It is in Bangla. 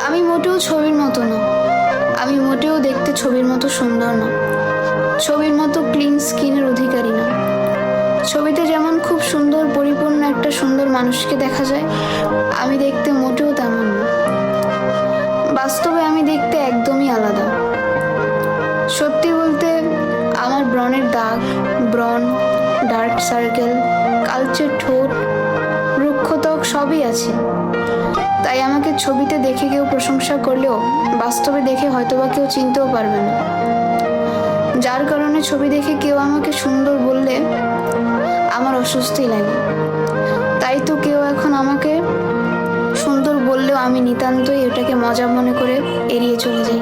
আমি মোটেও ছবির মতো না, আমি মোটেও দেখতে ছবির মতো সুন্দর না, ছবির মতো ক্লিন স্কিনের অধিকারী না। ছবিতে যেমন খুব সুন্দর পরিপূর্ণ একটা সুন্দর মানুষকে দেখা যায়, আমি দেখতে মোটেও তেমন না। বাস্তবে আমি দেখতে একদমই আলাদা। সত্যি বলতে আমার ব্রণের দাগ, ব্রণ, ডার্ক সার্কেল, কালচে ঠোঁট, রুক্ষ ত্বক সবই আছে। তাই আমাকে ছবিতে দেখে কেউ প্রশংসা করলেও বাস্তবে দেখে হয়তোবা কেউ চিনতেও পারবে না। যার কারণে ছবি দেখে কেউ আমাকে সুন্দর বললে আমার অস্বস্তি লাগে। তাই তো কেউ এখন আমাকে সুন্দর বললেও আমি নিতান্তই এটাকে মজা মনে করে এড়িয়ে চলে যাই।